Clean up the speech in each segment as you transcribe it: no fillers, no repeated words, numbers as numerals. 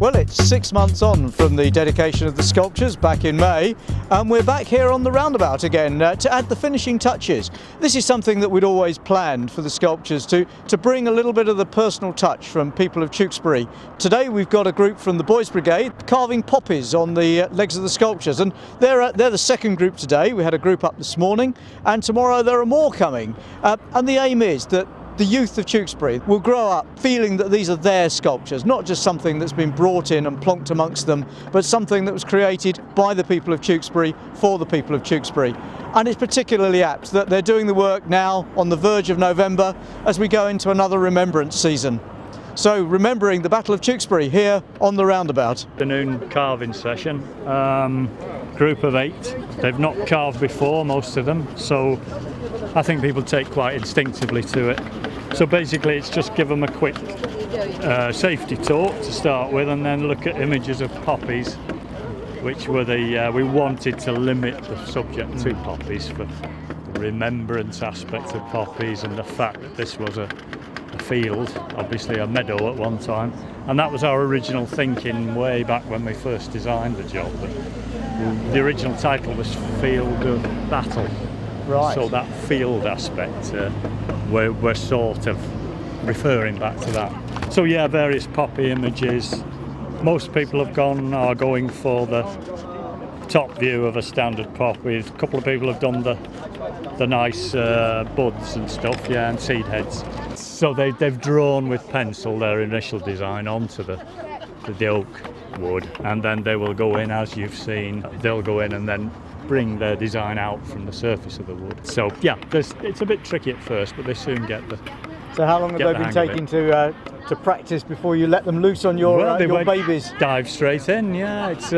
Well, it's 6 months on from the dedication of the sculptures back in May, and we're back here on the roundabout again to add the finishing touches. This is something that we'd always planned for the sculptures, to bring a little bit of the personal touch from people of Tewkesbury. Today we've got a group from the Boys Brigade carving poppies on the legs of the sculptures, and they're the second group today. We had a group up this morning, and tomorrow there are more coming. And the aim is that the youth of Tewkesbury will grow up feeling that these are their sculptures, not just something that's been brought in and plonked amongst them, but something that was created by the people of Tewkesbury for the people of Tewkesbury. And it's particularly apt that they're doing the work now on the verge of November as we go into another remembrance season. So, remembering the Battle of Tewkesbury here on the roundabout. Afternoon carving session, group of 8. They've not carved before, most of them, so I think people take quite instinctively to it. So basically it's just give them a quick safety talk to start with, and then look at images of poppies, which were we wanted to limit the subject to poppies for the remembrance aspect of poppies, and the fact that this was a field, obviously a meadow at one time, and that was our original thinking way back when we first designed the job. The original title was Field of Battle. Right. So that field aspect, we're sort of referring back to that. So yeah, various poppy images. Most people are going for the top view of a standard poppy. A couple of people have done the nice buds and stuff, yeah, and seed heads. So they've drawn with pencil their initial design onto the oak wood, and then they will go in, as you've seen, they'll go in and then bring their design out from the surface of the wood. So yeah, it's a bit tricky at first, but they soon get the. So how long have they been taking to practice before you let them loose on your babies? Dive straight in, yeah. It's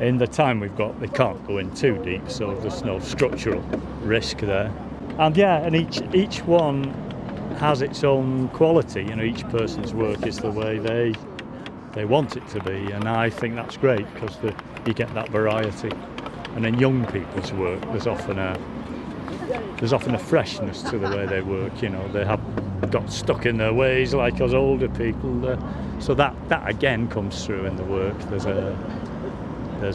in the time we've got, they can't go in too deep, so there's no structural risk there. And yeah, and each one has its own quality. You know, each person's work is the way they want it to be, and I think that's great because you get that variety. And in young people's work, there's often a freshness to the way they work. You know, they have got stuck in their ways like us older people. So that again comes through in the work. There's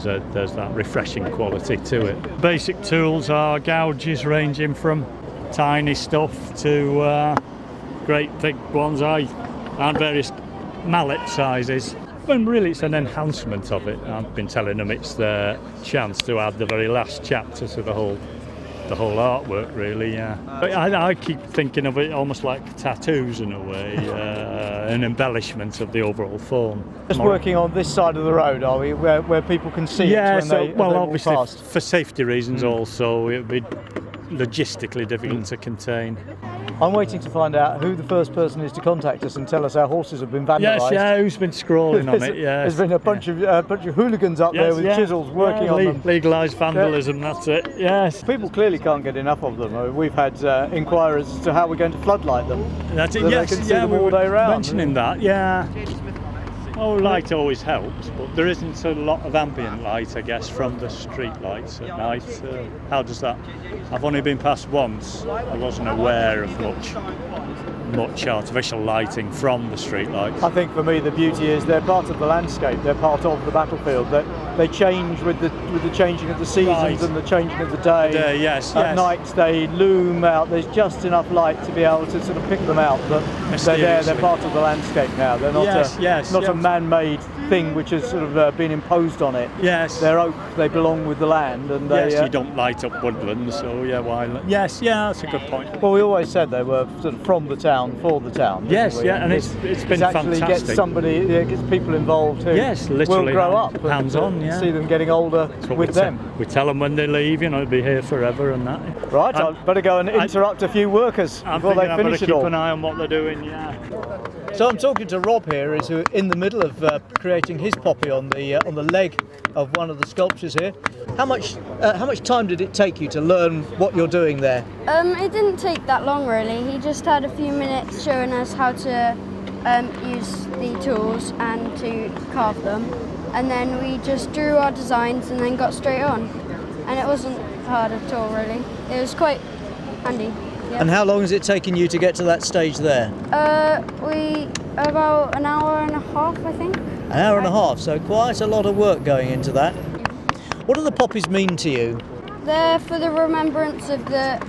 that refreshing quality to it. Basic tools are gouges ranging from tiny stuff to great big ones, and various mallet sizes. When really it's an enhancement of it. I've been telling them it's their chance to add the very last chapter to the whole artwork, really, yeah. But I keep thinking of it almost like tattoos in a way, an embellishment of the overall form. Just working on this side of the road, are we, where people can see it when they obviously walk past? For safety reasons also, it would be logistically difficult to contain. I'm waiting to find out who the first person is to contact us and tell us our horses have been vandalised. Yes, yeah, who's been scrawling on it? Yes. There's been a bunch of hooligans up there with chisels working on them. Legalised vandalism, that's it. Yes. People clearly can't get enough of them. We've had inquiries as to how we're going to floodlight them. That's it. So yes, they can see them all day round. Mentioning that, yeah. Oh, light always helps, but there isn't a lot of ambient light, I guess, from the street lights at night. How does that? I've only been past once. I wasn't aware of much artificial lighting from the street lights. I think for me the beauty is they're part of the landscape. They're part of the battlefield. They change with the changing of the seasons and the changing of the day. Yes. At night they loom out. There's just enough light to be able to sort of pick them out. But they're there. They're part of the landscape now. They're not a man-made thing which has sort of been imposed on it. Yes. They're oak. They belong with the land. And you don't light up woodland, so yeah, why? Yes, yeah, that's a good point. Well, we always said they were sort of from the town for the town. Yes, yeah, and it's been actually fantastic. Gets people involved who literally will grow up hands-on, yeah. See them getting older with them. We tell them when they leave, they'll be here forever and that. Right, I better go and interrupt a few workers before they finish it all. Keep an eye on what they're doing, yeah. So I'm talking to Rob here, who's in the middle of creating his poppy on the leg of one of the sculptures here. How much time did it take you to learn what you're doing there? It didn't take that long really. He just had a few minutes showing us how to use the tools and to carve them, and then we just drew our designs and then got straight on. And it wasn't hard at all really. It was quite handy. Yeah. And how long has it taken you to get to that stage there? About an hour and a half, I think. An hour and a half, so quite a lot of work going into that. What do the poppies mean to you? They're for the remembrance of the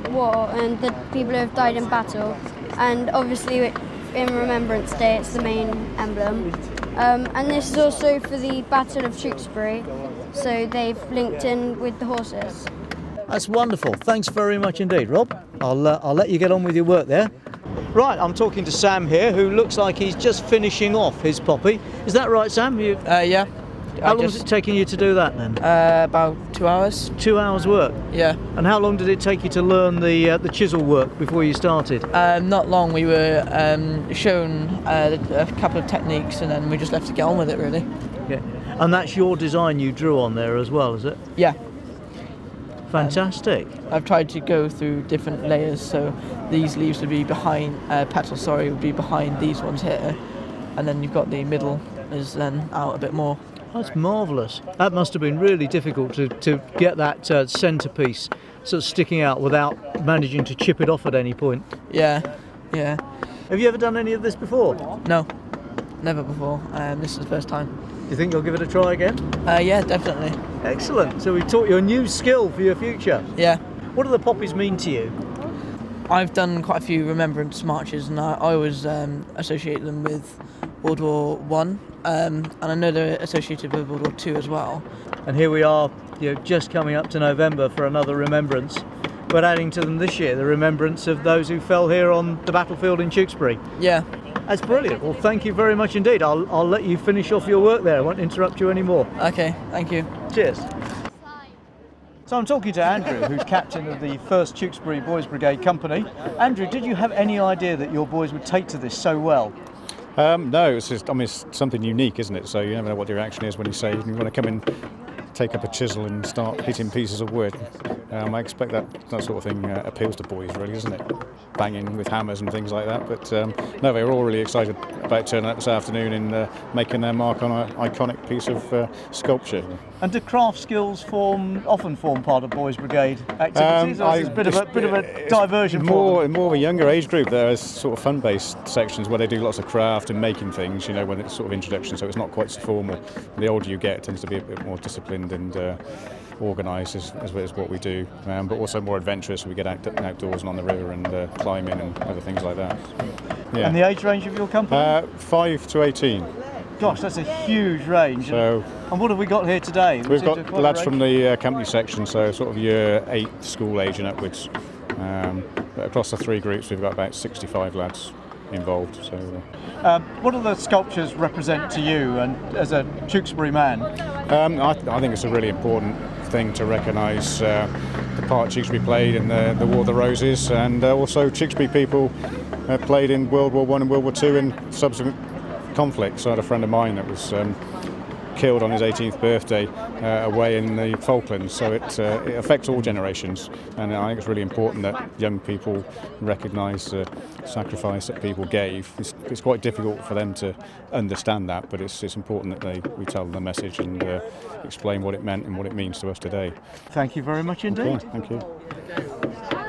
war and the people who have died in battle, and obviously in Remembrance Day it's the main emblem. And this is also for the Battle of Tewkesbury, so they've linked in with the horses. That's wonderful. Thanks very much indeed, Rob. I'll let you get on with your work there. Right, I'm talking to Sam here, who looks like he's just finishing off his poppy. Is that right, Sam? Yeah. How long has it taken you to do that then? About 2 hours. 2 hours work? Yeah. And how long did it take you to learn the chisel work before you started? Not long. We were shown a couple of techniques, and then we just left to get on with it, really. Yeah. And that's your design you drew on there as well, is it? Yeah. Fantastic. I've tried to go through different layers, so these leaves would be behind, petals, sorry, would be behind these ones here, and then you've got the middle is then out a bit more. That's marvellous. That must have been really difficult to get that centrepiece sort of sticking out without managing to chip it off at any point. Yeah. Have you ever done any of this before? No, never before. This is the first time. Do you think you'll give it a try again? Yeah, definitely. Excellent. So we've taught you a new skill for your future. Yeah. What do the poppies mean to you? I've done quite a few remembrance marches, and I always associate them with World War One, and I know they're associated with World War Two as well. And here we are, just coming up to November for another remembrance, but adding to them this year the remembrance of those who fell here on the battlefield in Tewkesbury. Yeah. That's brilliant. Well, thank you very much indeed. I'll let you finish off your work there. I won't interrupt you anymore. Okay, thank you. Cheers. So I'm talking to Andrew, who's captain of the 1st Tewkesbury Boys Brigade Company. Andrew, did you have any idea that your boys would take to this so well? No, it's just, it's something unique, isn't it? So you never know what the reaction is when you say you want to come in, take up a chisel and start hitting pieces of wood. I expect that sort of thing appeals to boys, really, doesn't it? Banging with hammers and things like that. But no, they were all really excited about turning up this afternoon and making their mark on an iconic piece of sculpture. And do craft skills often form part of Boys Brigade activities? Or is it a bit of a diversion for them? More of a younger age group. There are sort of fun-based sections where they do lots of craft and making things, when it's sort of introduction, so it's not quite so formal. The older you get, it tends to be a bit more disciplined and organised as what we do, but also more adventurous. We get outdoors and on the river and climbing and other things like that. Yeah. And the age range of your company? 5 to 18. Gosh, that's a huge range. So, and what have we got here today? We've got lads from the company section, so sort of year 8 school age and upwards. But across the 3 groups, we've got about 65 lads involved. So, what do the sculptures represent to you, and as a Tewkesbury man? I think it's a really important thing to recognise the part Tewkesbury played in the War of the Roses, and also Tewkesbury people played in World War I and World War II in subsequent conflicts. So I had a friend of mine that was killed on his 18th birthday away in the Falklands, so it affects all generations, and I think it's really important that young people recognise the sacrifice that people gave. It's quite difficult for them to understand that, but it's important that we tell them the message and explain what it meant and what it means to us today. Thank you very much indeed. Okay, thank you.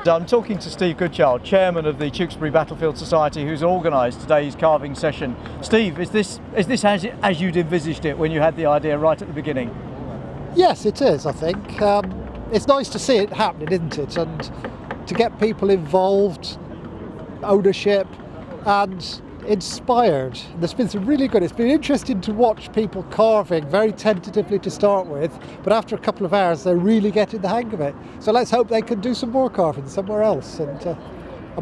I'm talking to Steve Goodchild, chairman of the Tewkesbury Battlefield Society, who's organised today's carving session. Steve, is this as you'd envisaged it when you had the idea right at the beginning? Yes, it is, I think. It's nice to see it happening, isn't it? And to get people involved, ownership, and inspired. There's been some really good. It's been interesting to watch people carving very tentatively to start with, but after a couple of hours they're really getting the hang of it. So let's hope they can do some more carving somewhere else and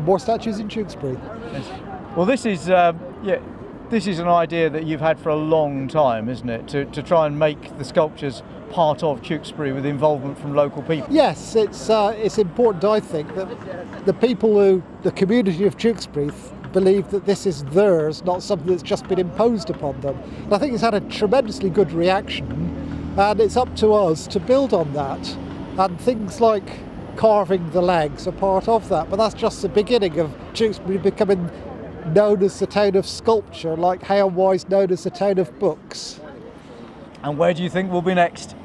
more statues in Tewkesbury. Yes. Well, this is an idea that you've had for a long time, isn't it? To try and make the sculptures part of Tewkesbury with involvement from local people. Yes, it's important, I think, that the community of Tewkesbury believe that this is theirs, not something that's just been imposed upon them. And I think it's had a tremendously good reaction, and it's up to us to build on that. And things like carving the legs are part of that, but that's just the beginning of Tewkesbury becoming known as the town of sculpture, like Hay-on-Wye's known as the town of books. And where do you think we'll be next?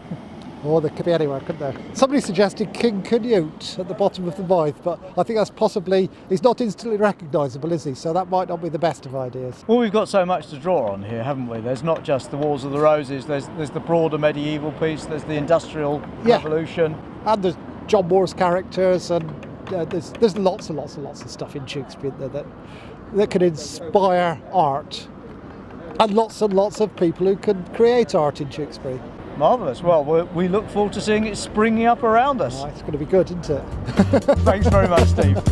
Or there could be anywhere, couldn't there? Somebody suggested King Canute at the bottom of the Mythe, but I think that's possibly, he's not instantly recognisable, is he? So that might not be the best of ideas. Well, we've got so much to draw on here, haven't we? There's not just the Wars of the Roses, there's the broader medieval piece, there's the Industrial Revolution. And there's John Moore's characters, and there's lots and lots and lots of stuff in Shakespeare that can inspire art. And lots of people who can create art in Shakespeare. Marvellous. Well, we look forward to seeing it springing up around us. Oh, it's going to be good, isn't it? Thanks very much, Steve.